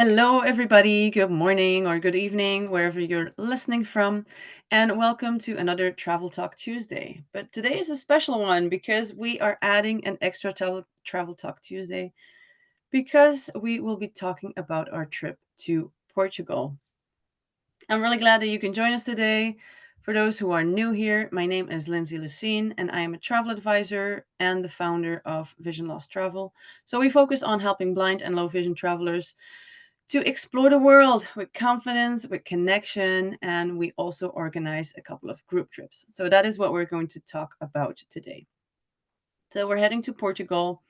Hello, everybody. Good morning or good evening, wherever you're listening from, and welcome to another Travel Talk Tuesday. But today is a special one because we are adding an extra Travel Talk Tuesday because we will be talking about our trip to Portugal. I'm really glad that you can join us today. For those who are new here, my name is Linsay Lusyne, and I am a travel advisor and the founder of Vision Loss Travel. So we focus on helping blind and low vision travelers to explore the world with confidence, with connection, and we also organize a couple of group trips. So that is what we're going to talk about today. So we're heading to Portugal,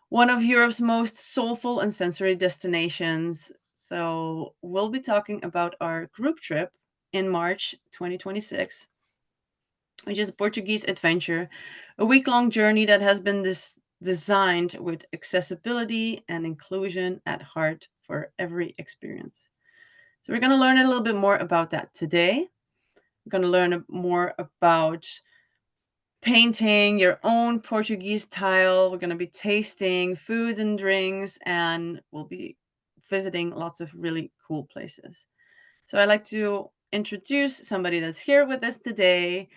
one of Europe's most soulful and sensory destinations. So we'll be talking about our group trip in March 2026, which is a Portuguese adventure, a week-long journey that has been designed with accessibility and inclusion at heart for every experience. So we're going to learn a little bit more about that today. We're going to learn more about painting your own Portuguese tile. We're going to be tasting foods and drinks, and we'll be visiting lots of really cool places. So I'd like to introduce somebody that's here with us today,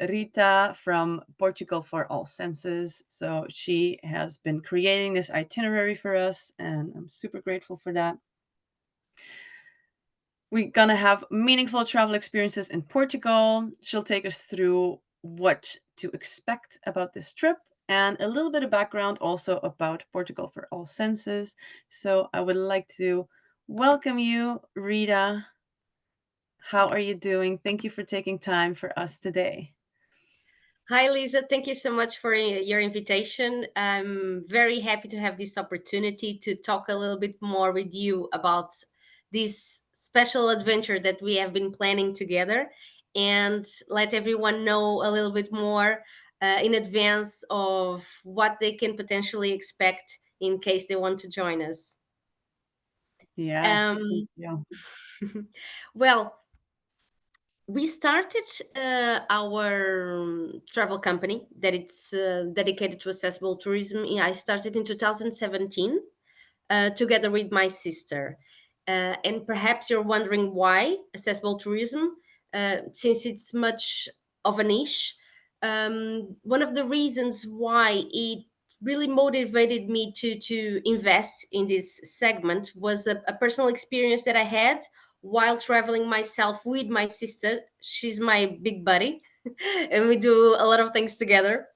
Rita from Portugal for All Senses. So she has been creating this itinerary for us, and I'm super grateful for that. We're going to have meaningful travel experiences in Portugal. She'll take us through what to expect about this trip and a little bit of background also about Portugal for All Senses. So I would like to welcome you, Rita. How are you doing? Thank you for taking time for us today. Hi, Lisa. Thank you so much for your invitation. I'm very happy to have this opportunity to talk a little bit more with you about this special adventure that we have been planning together and let everyone know a little bit more in advance of what they can potentially expect in case they want to join us. Yes, thank Um, you. well, we started our travel company that it's dedicated to accessible tourism. I started in 2017 together with my sister. And perhaps you're wondering why accessible tourism, since it's much of a niche. One of the reasons why it really motivated me to invest in this segment was a personal experience that I had while traveling myself with my sister. She's my big buddy, and we do a lot of things together,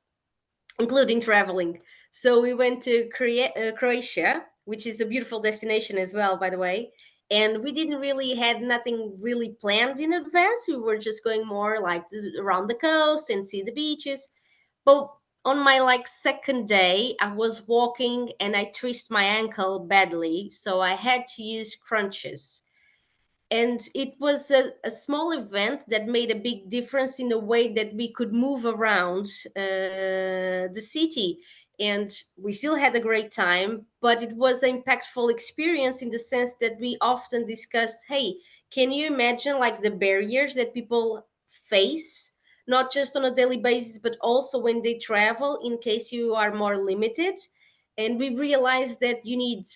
including traveling. So we went to Croatia, which is a beautiful destination as well, by the way. And we didn't really had nothing really planned in advance. We were just going more like around the coast and see the beaches. But on my like second day, I was walking and I twist my ankle badly, so I had to use crunches. And it was a small event that made a big difference in the way that we could move around the city. And we still had a great time, but it was an impactful experience in the sense that we often discussed, hey, can you imagine like the barriers that people face, not just on a daily basis but also when they travel, in case you are more limited. And we realized that you need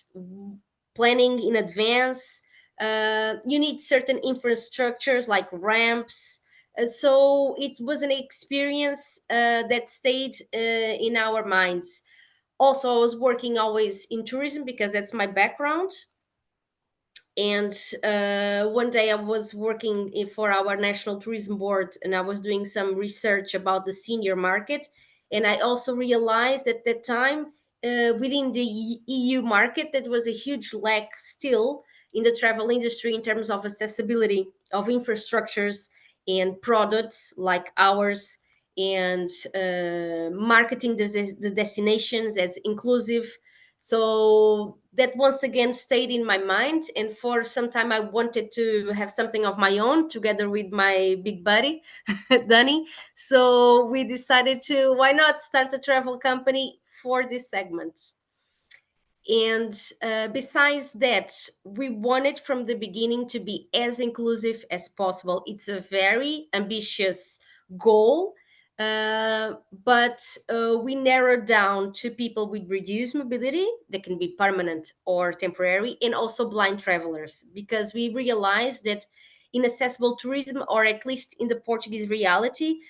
planning in advance. You need certain infrastructures like ramps. So it was an experience that stayed in our minds. Also, I was working always in tourism because that's my background. And one day I was working for our national tourism board, and I was doing some research about the senior market. And I also realized at that time, within the EU market, that was a huge lack still in the travel industry in terms of accessibility of infrastructures and products like ours, and marketing the destinations as inclusive. So that once again stayed in my mind, and for some time I wanted to have something of my own together with my big buddy Danny. So we decided to, why not start a travel company for this segment. And besides that, we wanted from the beginning to be as inclusive as possible. It's a very ambitious goal, But we narrowed down to people with reduced mobility that can be permanent or temporary, and also blind travelers, because we realized that in accessible tourism, or at least in the Portuguese reality,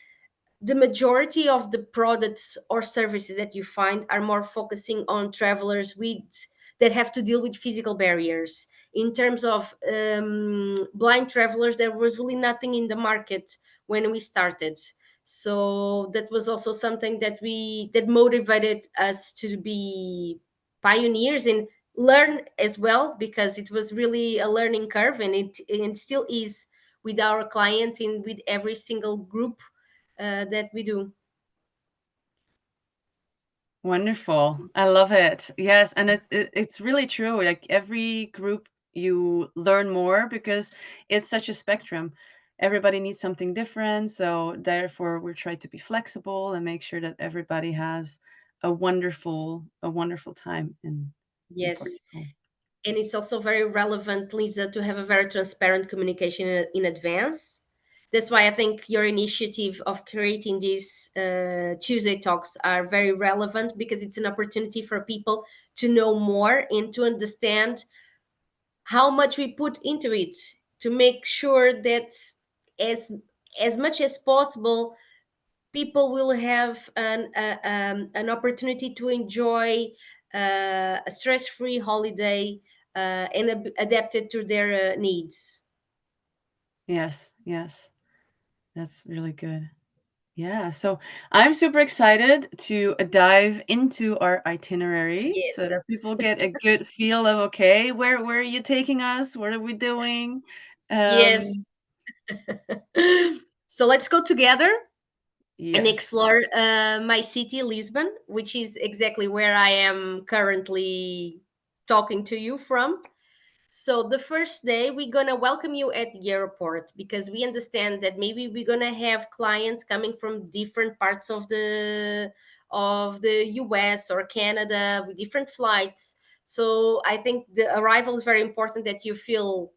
the majority of the products or services that you find are more focusing on travelers with that have to deal with physical barriers. In terms of blind travelers, there was really nothing in the market when we started. So that was also something that motivated us to be pioneers and learn as well, because it was really a learning curve, and it still is with our clients and with every single group that we do. Wonderful. I love it. Yes, and it's really true. Like every group you learn more because it's such a spectrum. Everybody needs something different, so therefore we're trying to be flexible and make sure that everybody has a wonderful time in Yes. Portugal. And it's also very relevant, Lisa, to have a very transparent communication in advance. That's why I think your initiative of creating these Tuesday talks are very relevant, because it's an opportunity for people to know more and to understand how much we put into it, to make sure that as as much as possible people will have an opportunity to enjoy a stress-free holiday, and adapted to their needs. Yes, yes. That's really good. Yeah, so I'm super excited to dive into our itinerary so Yes, that people get a good feel of okay, where are you taking us? What are we doing? yes. Um, So let's go together and yes. explore my city, Lisbon, which is exactly where I am currently talking to you from. So the first day we're gonna welcome you at the airport, because we understand that maybe we're gonna have clients coming from different parts of the US or Canada with different flights. So I think the arrival is very important, that you feel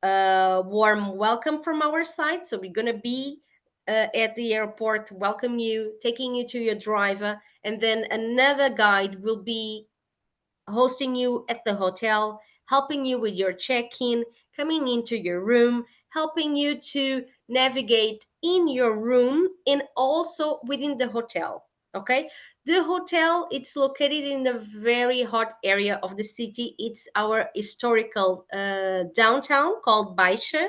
a warm welcome from our side. So we're gonna be at the airport, welcome you, taking you to your driver, and then another guide will be hosting you at the hotel, helping you with your check in, coming into your room, helping you to navigate in your room and also within the hotel. Okay. The hotel, it's located in a very hot area of the city. It's our historical downtown called Baixa,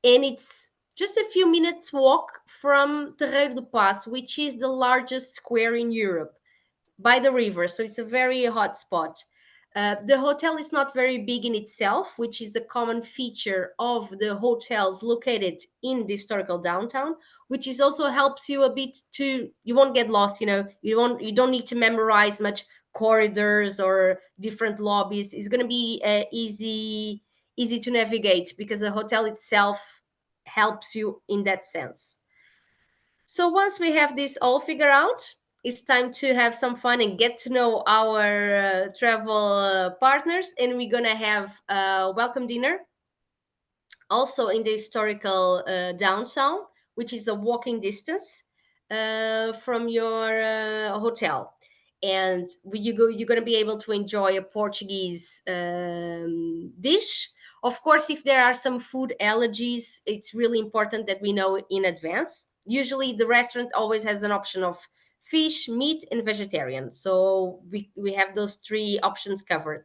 and it's just a few minutes walk from Terreiro do Passo, which is the largest square in Europe, by the river. So it's a very hot spot. The hotel is not very big in itself, which is a common feature of the hotels located in the historical downtown, which is also helps you a bit to, you won't get lost. You don't need to memorize much corridors or different lobbies. It's going to be easy to navigate, because the hotel itself helps you in that sense. So once we have this all figured out, it's time to have some fun and get to know our travel partners. And we're gonna have a welcome dinner, also in the historical downtown, which is a walking distance from your hotel. And you're going to be able to enjoy a Portuguese dish. Of course, if there are some food allergies, it's really important that we know in advance. Usually the restaurant always has an option of fish, meat, and vegetarian, so we have those three options covered.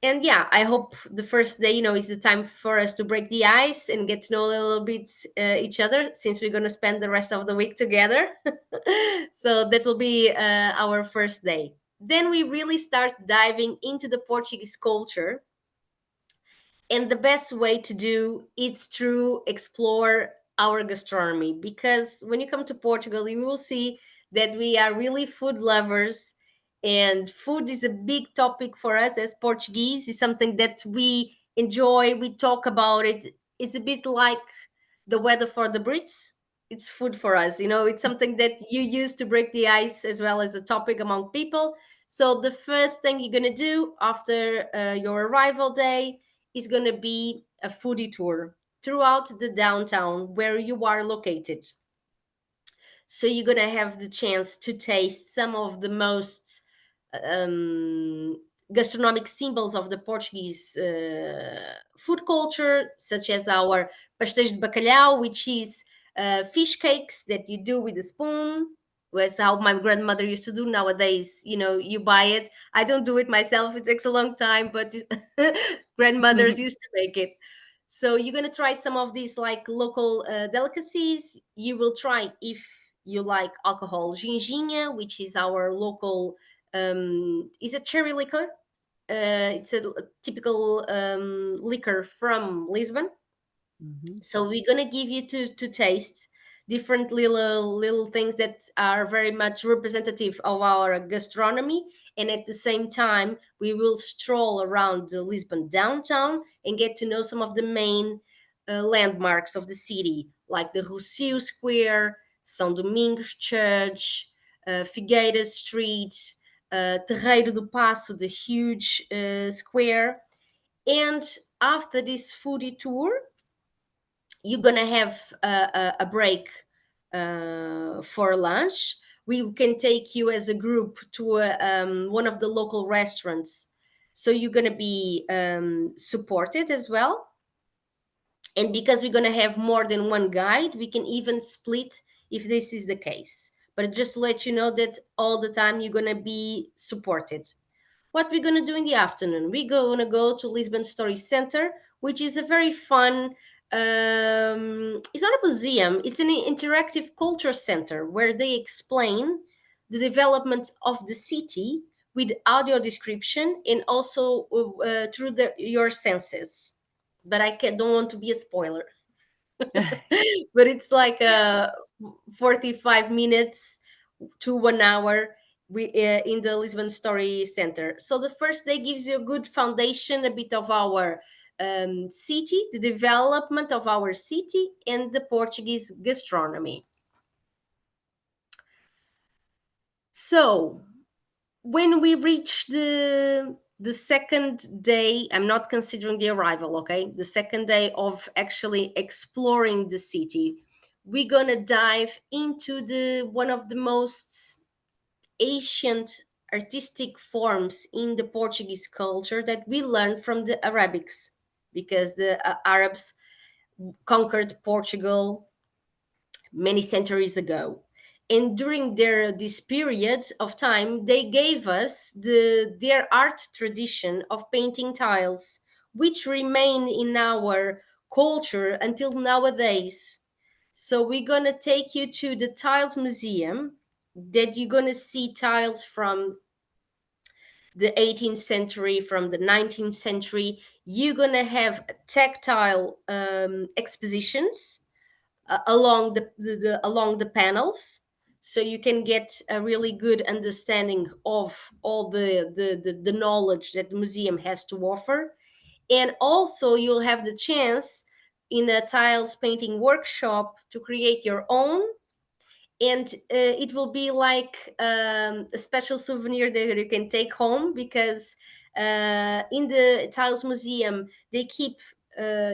And yeah, I hope the first day, is the time for us to break the ice and get to know a little bit each other, since we're going to spend the rest of the week together. So that will be our first day. Then we really start diving into the Portuguese culture, and the best way to do it's to explore our gastronomy, because when you come to Portugal you will see that we are really food lovers, and food is a big topic for us as Portuguese. It's something that we enjoy, we talk about it. It's a bit like the weather for the Brits. It's food for us. It's something that you use to break the ice, as well as a topic among people. So the first thing you're going to do after your arrival day is going to be a foodie tour throughout the downtown where you are located. So you're gonna have the chance to taste some of the most um, gastronomic symbols of the Portuguese food culture, such as our pastéis de bacalhau, which is fish cakes that you do with a spoon. Was how my grandmother used to do. Nowadays, you buy it. I don't do it myself. It takes a long time, but grandmothers used to make it. So you're gonna try some of these like local delicacies. You will try, if you like alcohol, ginginha, which is our local is a cherry liquor. It's a typical liquor from Lisbon. Mhm. So we're gonna give you to taste different little things that are very much representative of our gastronomy, and at the same time we will stroll around the Lisbon downtown and get to know some of the main landmarks of the city, like the Rocio Square, São Domingos Church, Figueira Street, Terreiro do Passo, the huge square. And after this foodie tour, you're gonna have a break for lunch. We can take you as a group to one of the local restaurants, so you're gonna be supported as well. And because we're gonna have more than one guide, we can even split if this is the case. But just to let you know that all the time you're gonna be supported. What we're gonna do in the afternoon? We're gonna go to Lisbon Story Center, which is a very fun. It's not a museum; it's an interactive culture center where they explain the development of the city with audio description and also through your senses. But don't want to be a spoiler. But it's like 45 minutes to 1 hour in the Lisbon Story Center. So the first day gives you a good foundation, a bit of our city, the development of our city, and the Portuguese gastronomy. So when we reach the second day, I'm not considering the arrival, okay, the second day of actually exploring the city, we're gonna dive into the one of the most ancient artistic forms in the Portuguese culture that we learned from the Arabics, because the Arabs conquered Portugal many centuries ago. And during this period of time, they gave us their art tradition of painting tiles, which remain in our culture until nowadays. So we're gonna take you to the Tiles Museum, that you're gonna see tiles from the 18th century, from the 19th century. You're gonna have tactile expositions along the panels, so you can get a really good understanding of all the knowledge that the museum has to offer. And also you'll have the chance in a tiles painting workshop to create your own, and it will be like a special souvenir that you can take home, because in the tiles museum they keep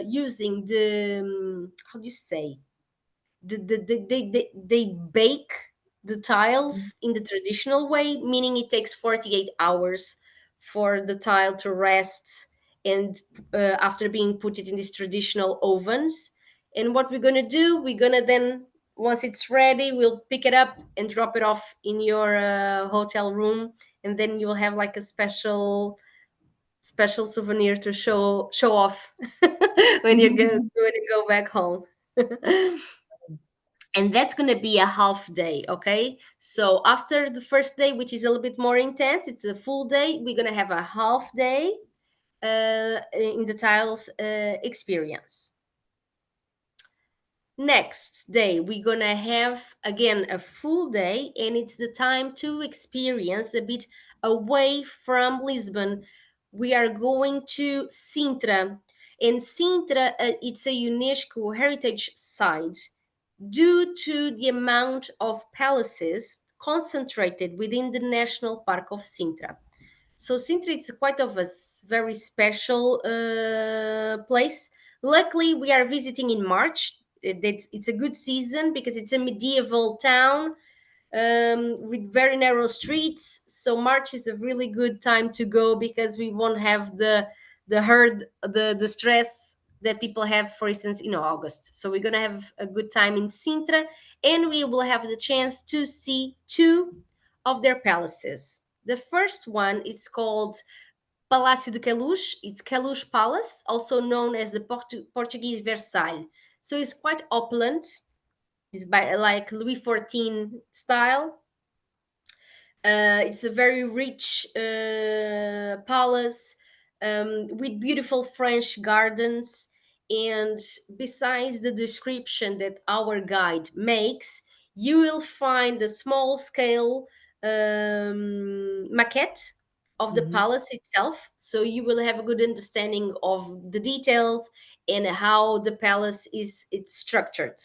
using the how do you say, they bake the tiles in the traditional way, meaning it takes 48 hours for the tile to rest, and after being put it in these traditional ovens. And what we're going to do, we're going to then, once it's ready, we'll pick it up and drop it off in your hotel room, and then you'll have like a special souvenir to show off when you go back home. And that's going to be a half day, okay? So after the first day, which is a little bit more intense, it's a full day, we're going to have a half day in the tiles experience. Next day we're going to have again a full day, and it's the time to experience a bit away from Lisbon. We are going to Sintra, and Sintra, it's a UNESCO heritage site due to the amount of palaces concentrated within the National Park of Sintra. So Sintra is quite of a very special place. Luckily, we are visiting in March. it's a good season because it's a medieval town, with very narrow streets. So March is a really good time to go because we won't have the herd the stress that people have, for instance, in August. So we're gonna have a good time in Sintra, and we will have the chance to see two of their palaces. The first one is called Palácio de Queluz. It's Queluz Palace, also known as the Portuguese Versailles. So it's quite opulent. It's by like Louis XIV style. It's a very rich palace, with beautiful French gardens. And besides the description that our guide makes, you will find a small scale maquette of the Hmm. palace itself. So you will have a good understanding of the details and how the palace is it's structured.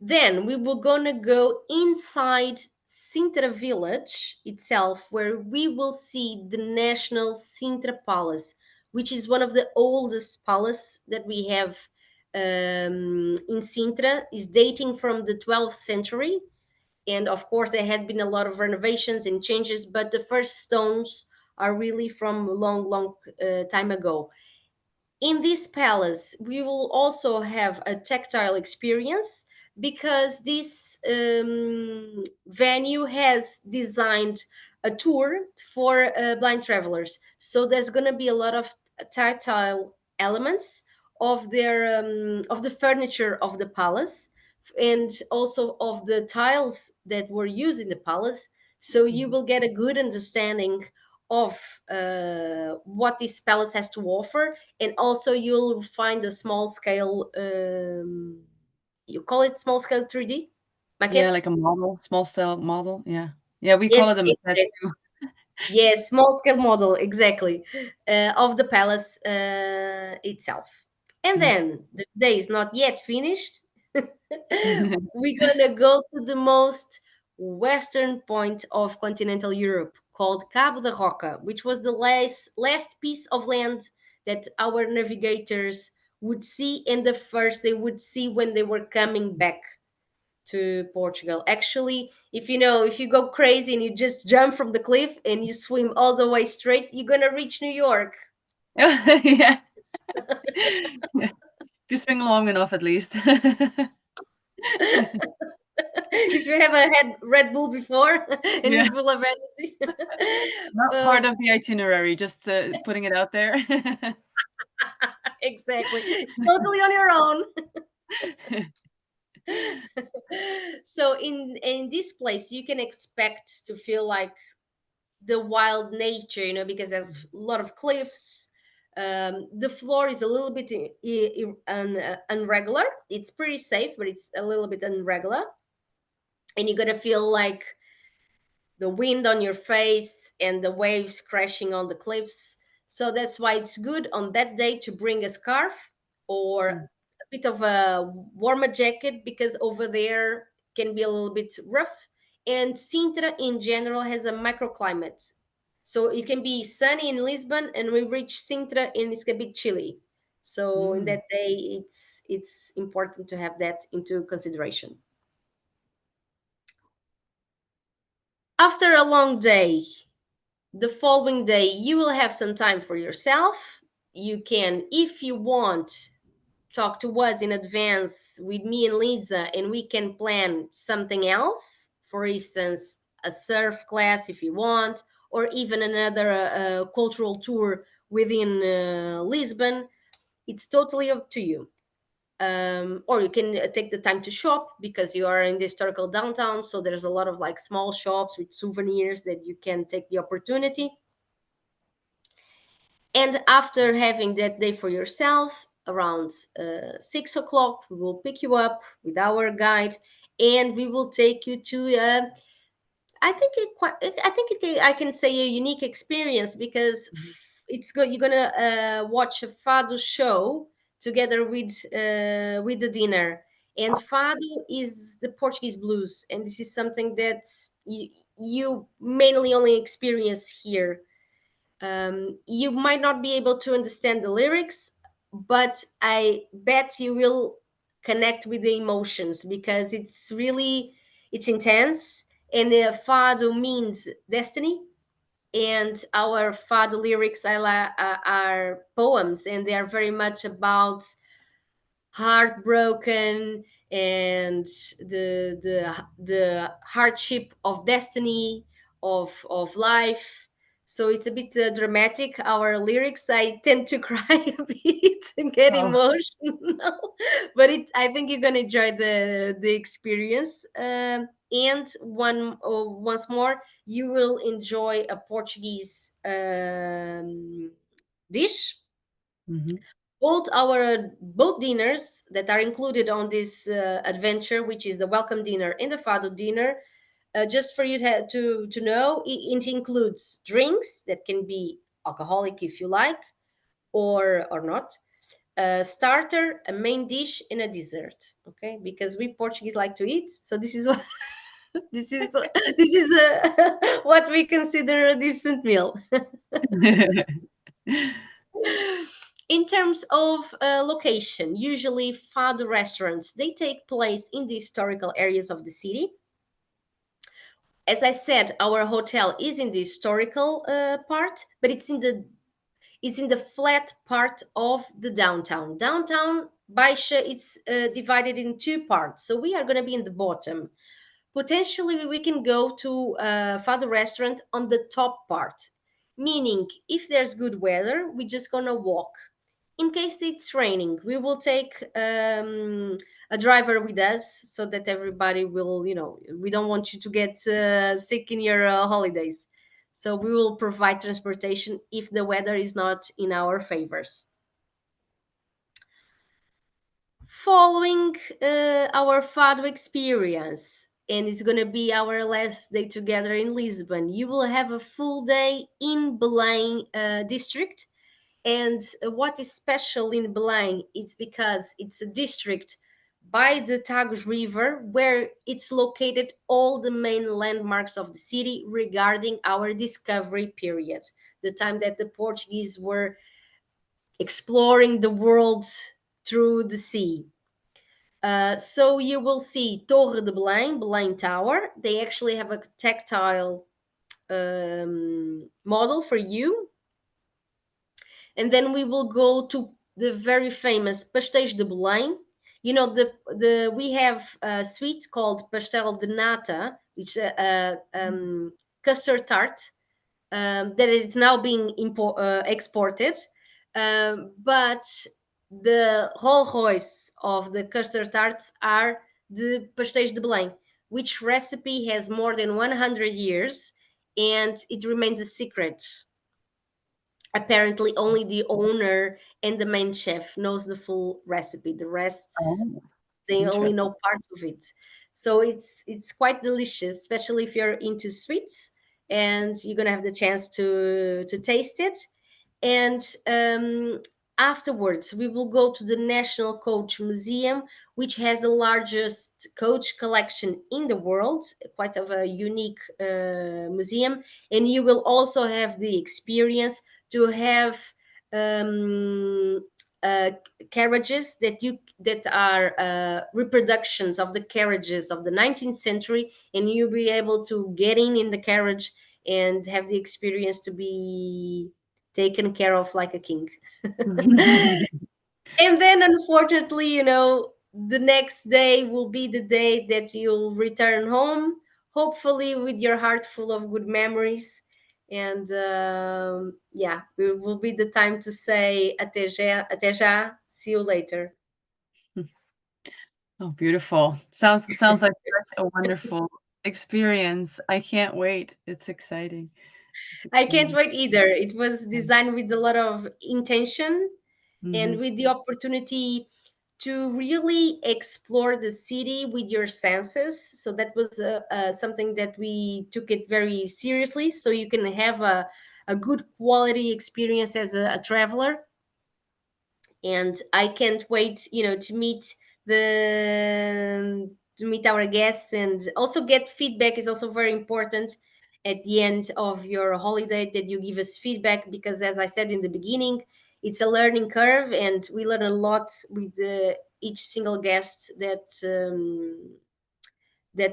Then we were gonna go inside Sintra village itself, where we will see the National Sintra Palace, which is one of the oldest palace that we have in Sintra. Is dating from the 12th century, and of course there had been a lot of renovations and changes, but the first stones are really from a long, long time ago. In this palace, we will also have a tactile experience because this venue has designed a tour for blind travelers. So there's going to be a lot of tactile elements of the furniture of the palace, and also of the tiles that were used in the palace. So you will get a good understanding of what this palace has to offer, and also you'll find a small scale, you call it small scale 3D Yeah, maquette. like a model, small cell model. Yeah. Yeah, we call it Yes, a maquette exactly. too. Yes, small scale model, exactly, of the palace itself. And Mm. then the day is not yet finished. We're gonna go to the most western point of continental Europe, called Cabo da Roca, which was the last piece of land that our navigators would see, and the first they would see when they were coming back to Portugal. Actually, if you go crazy and you just jump from the cliff and you swim all the way straight, you're gonna reach New York. Yeah. Yeah. If you swing long enough at least. If you have a had Red Bull before and Yeah, you're full of energy. not uh, part of the itinerary, just, putting it out there. exactly. It's totally on your own. So in this place, you can expect to feel like the wild nature, because there's a lot of cliffs. The floor is a little bit unregular. It's pretty safe, but it's a little bit unregular, and you're gonna feel like the wind on your face and the waves crashing on the cliffs. So that's why it's good on that day to bring a scarf or Mm, a bit of a warmer jacket, because over there can be a little bit rough. And Sintra in general has a microclimate. So it can be sunny in Lisbon and we reach Sintra and it's a bit chilly. So in mm. that day it's important to have that into consideration. After a long day, the following day you will have some time for yourself. You can, if you want, talk to us in advance with me and Lisa, and we can plan something else, for instance a surf class if you want, or even another cultural tour within Lisbon. It's totally up to you. Or you can take the time to shop because you are in the historical downtown, so there's a lot of like small shops with souvenirs that you can take the opportunity. And after having that day for yourself, around 6 o'clock, we will pick you up with our guide, and we will take you to. I think I can say a unique experience because Mhm. it's good. You're gonna watch a Fado show together with the dinner. And Fado is the Portuguese blues, and this is something that you mainly only experience here. You might not be able to understand the lyrics, but I bet you will connect with the emotions because it's intense. And Fado means destiny, and our Fado lyrics are poems, and they are very much about heartbroken and the hardship of destiny, of life. So it's a bit dramatic, our lyrics. I tend to cry a bit and get Oh. emotional, but I think you're gonna enjoy the experience. And once more, you will enjoy a Portuguese dish. Mhm. Both dinners that are included on this adventure, which is the welcome dinner and the fado dinner, just for you to know, it includes drinks that can be alcoholic if you like, or not, a starter, a main dish, and a dessert. Okay, because we Portuguese like to eat, so this is what this is this is what we consider a decent meal. In terms of location, usually fado restaurants, they take place in the historical areas of the city. As I said, our hotel is in the historical part, but it's in the flat part of the downtown. Downtown Baixa, it's divided in two parts, so we are going to be in the bottom. Potentially we can go to a fado restaurant on the top part, meaning if there's good weather we're just gonna walk. In case it's raining, we will take a driver with us so that everybody will, we don't want you to get sick in your holidays, so we will provide transportation if the weather is not in our favors. Following our Fado experience, and it's going to be our last day together in Lisbon, you will have a full day in Belém district. And what is special in Belém, it's because it's a district by the Tagus River where it's located all the main landmarks of the city regarding our discovery period, the time that the Portuguese were exploring the world through the sea. So you will see Torre de Belém, Belém Tower. They actually have a tactile model for you. And then we will go to the very famous Pastéis de Belém. You know, we have a sweet called Pastel de Nata, which is a custard tart that is now being exported. But the Rolls Royce of the custard tarts are the pastéis de Belém, which recipe has more than 100 years and it remains a secret. Apparently, only the owner and the main chef knows the full recipe. The rest, Oh, they only interesting. know parts of it. So it's quite delicious, especially if you're into sweets, and you're gonna have the chance to taste it. And afterwards, we will go to the National Coach Museum, which has the largest coach collection in the world, quite of a unique museum. And you will also have the experience to have um, uh, carriages that are reproductions of the carriages of the 19th century, and you'll be able to get in the carriage and have the experience to be taken care of like a king. And then, unfortunately, the next day will be the day that you'll return home, hopefully with your heart full of good memories. And yeah, it will be the time to say até já, see you later. Oh, beautiful. Sounds like such a wonderful experience. I can't wait. It's exciting. It's I can't exciting. wait either. It was designed with a lot of intention and Mhm. with the opportunity to really explore the city with your senses. So that was something that we took it very seriously. So you can have a good quality experience as a traveler. And I can't wait, the to meet our guests and also get feedback is also very important at the end of your holiday, that you give us feedback, because as I said in the beginning, it's a learning curve, and we learn a lot with each single guest that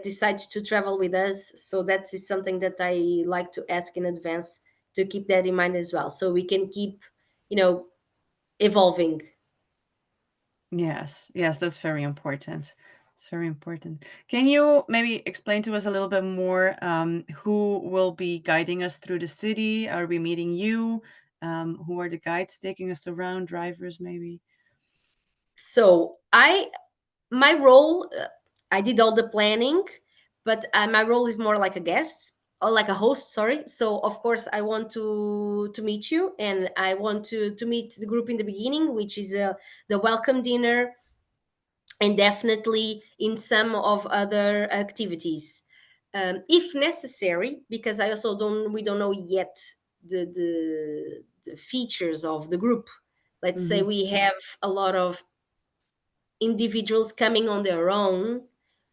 decides to travel with us. So that is something that I like to ask in advance, to keep that in mind as well, so we can keep, you know, evolving. Yes, yes, that's very important. It's very important. Can you maybe explain to us a little bit more who will be guiding us through the city? Are we meeting you? Who are the guides taking us around? Drivers, maybe? So my role, I did all the planning, but my role is more like a guest, or like a host, sorry. So of course I want to meet you, and I want to meet the group in the beginning, which is the welcome dinner, and definitely in some of other activities, if necessary, because I also don't we don't know yet the features of the group. Let's say Hmm. we have a lot of individuals coming on their own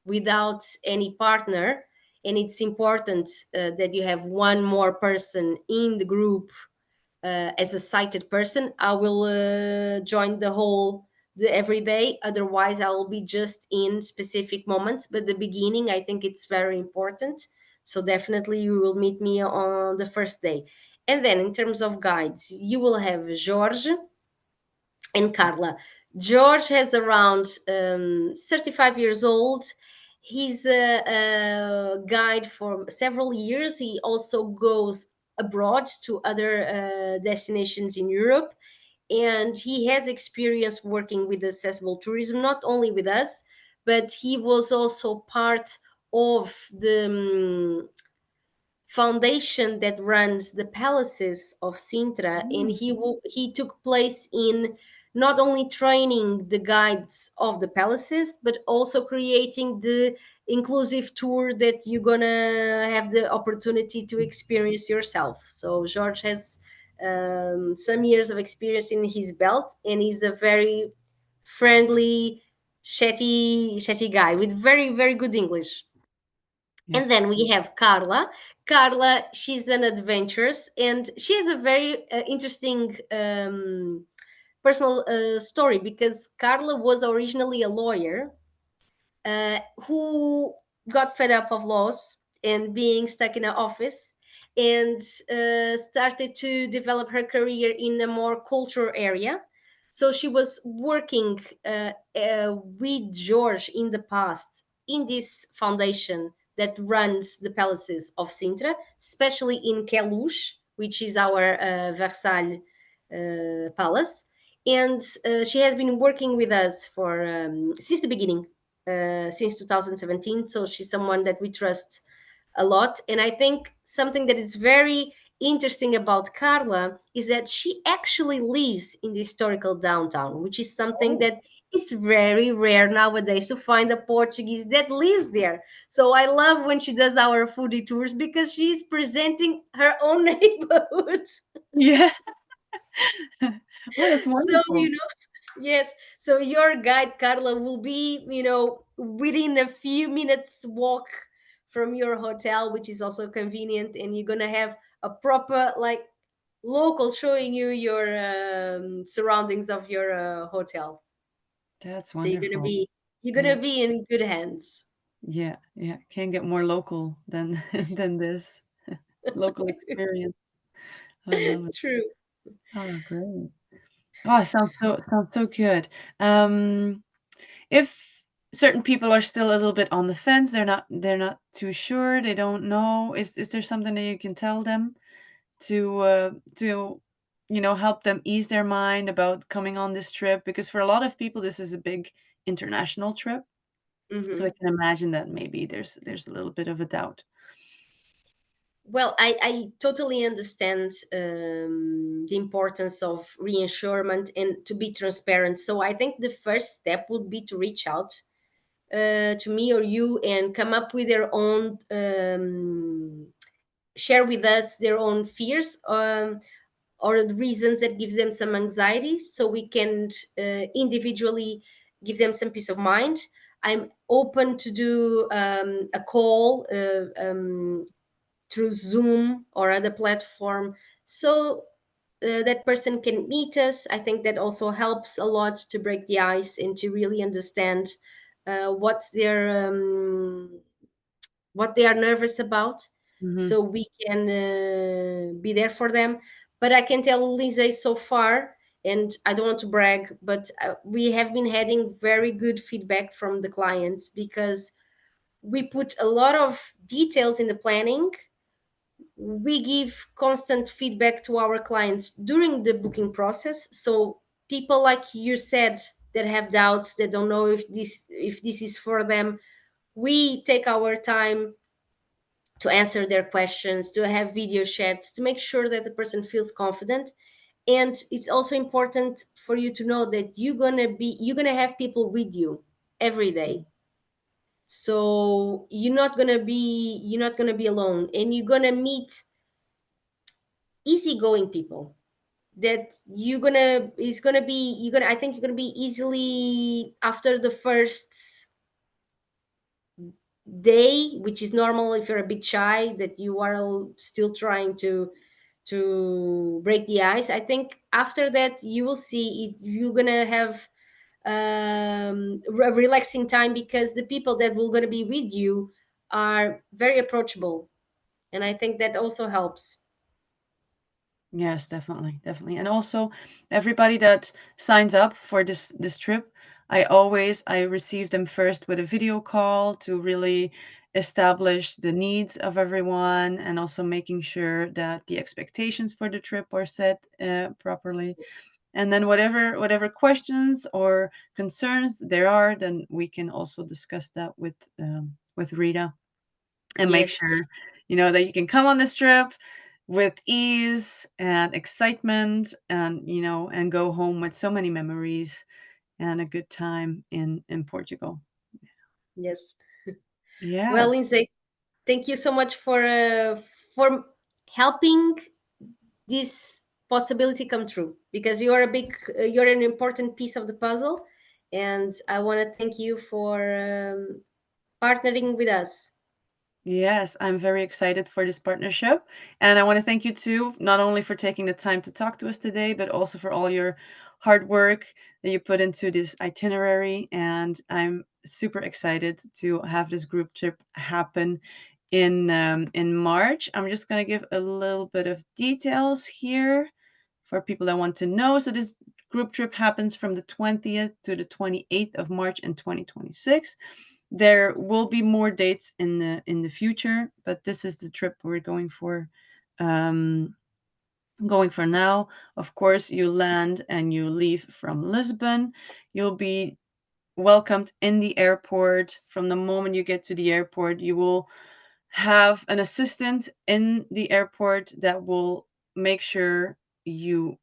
without any partner, and it's important that you have one more person in the group as a sighted person. I will join the every day. Otherwise, I will be just in specific moments. But the beginning, I think it's very important. So definitely, you will meet me on the first day. And then, in terms of guides, you will have George and Carla. George has around 35 years old. He's a guide for several years. He also goes abroad to other destinations in Europe. And he has experience working with accessible tourism, not only with us, but he was also part of the foundation that runs the palaces of Sintra, and Mm. he took place in not only training the guides of the palaces, but also creating the inclusive tour that you're gonna have the opportunity to experience yourself. So George has some years of experience in his belt, and he's a very friendly, chatty guy with very good English. Yeah. And then we have Carla. Carla, she's an adventurous, and she has a very interesting personal story, because Carla was originally a lawyer who got fed up of laws and being stuck in an office, and started to develop her career in a more cultural area. So she was working with George in the past in this foundation that runs the palaces of Sintra, especially in Queluz, which is our Versailles palace. And she has been working with us for since the beginning, since 2017. So she's someone that we trust a lot. And I think something that is very interesting about Carla is that she actually lives in the historical downtown, which is something Oh. that it's very rare nowadays to find a Portuguese that lives there. So I love when she does our foodie tours, because she's presenting her own neighborhood. Yeah. Oh, that's So, wonderful. yes. So your guide, Carla, will be, within a few minutes walk from your hotel, which is also convenient, and you're gonna have a proper like local showing you your surroundings of your hotel. That's So wonderful. you're Yeah. gonna be in good hands. Yeah. Yeah. Can't get more local than than this local experience. I love it. True. Oh, great. Oh, it sounds so good. Um, if certain people are still a little bit on the fence, they're not too sure, they don't know, is there something that you can tell them to help them ease their mind about coming on this trip? Because for a lot of people, this is a big international trip, so I Hmm. can imagine that maybe there's a little bit of a doubt. Well, I totally understand the importance of reinsurement and to be transparent. So I think the first step would be to reach out to me or you, and come up with their own, share with us their own fears, or the reasons that gives them some anxiety, so we can individually give them some peace of mind. I'm open to do a call through Zoom or other platform. So that person can meet us. I think that also helps a lot to break the ice and to really understand what's their what they are nervous about, Hmm. so we can be there for them. But I can tell Lisa so far, and I don't want to brag, but we have been having very good feedback from the clients because we put a lot of details in the planning. We give constant feedback to our clients during the booking process, so people like you said that have doubts, that don't know if this is for them, we take our time to answer their questions, to have video chats, to make sure that the person feels confident. And it's also important for you to know that you're gonna have people with you every day. So you're not gonna be alone, and you're gonna meet easygoing people that you're gonna is gonna be you're gonna I think you're gonna be easily, after the first day, which is normal if you're a bit shy, that you are still trying to break the ice. I think after that you will see you're gonna have a relaxing time, because the people that will gonna be with you are very approachable, and I think that also helps. Yes, definitely, definitely. And also everybody that signs up for this trip, I receive them first with a video call to really establish the needs of everyone and also making sure that the expectations for the trip are set properly. Yes. And then whatever questions or concerns there are, then we can also discuss that with Rita and make Yes. sure that you can come on this trip with ease and excitement and and go home with so many memories and a good time in Portugal. Yes. Well, Yes. Lindsay, thank you so much for helping this possibility come true, because you're an important piece of the puzzle, and I want to thank you for partnering with us. Yes, I'm very excited for this partnership. And I want to thank you too, not only for taking the time to talk to us today, but also for all your hard work that you put into this itinerary. And I'm super excited to have this group trip happen in March. I'm just going to give a little bit of details here for people that want to know. So this group trip happens from the 20th to the 28th of March in 2026. There will be more dates in the future, but this is the trip we're um, going for now. Of course, you land and you leave from Lisbon. You'll be welcomed in the airport. From the moment you get to the airport, you will have an assistant in the airport that will make sure you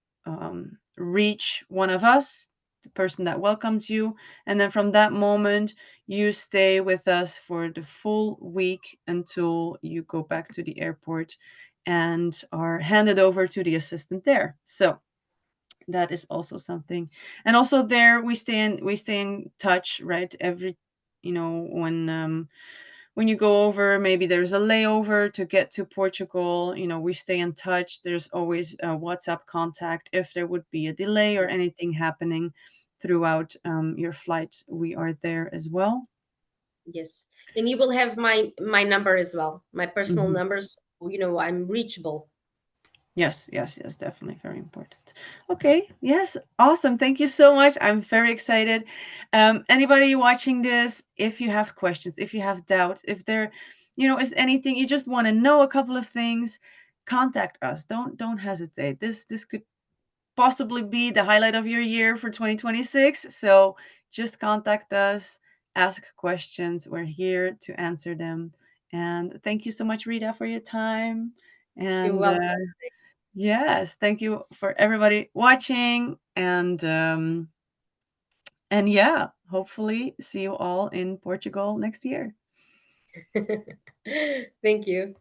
reach one of us, the person that welcomes you. And then from that moment, you stay with us for the full week until you go back to the airport and are handed over to the assistant there. So that is also something. And also there we stay in touch, right? Every when you go over, maybe there's a layover to get to Portugal, we stay in touch. There's always a WhatsApp contact if there would be a delay or anything happening throughout your flight. We are there as well. Yes, and you will have my number as well, my personal Mhm. numbers. I'm reachable. Yes, yes, yes, definitely very important. Okay, yes, awesome. Thank you so much. I'm very excited. Anybody watching this, if you have questions, if you have doubts, if there, is anything you just want to know a couple of things, contact us. Don't hesitate. This could possibly be the highlight of your year for 2026. So just contact us, ask questions. We're here to answer them. And thank you so much, Rita, for your time. You're And welcome. yes, thank you for everybody watching and yeah, hopefully see you all in Portugal next year. Thank you.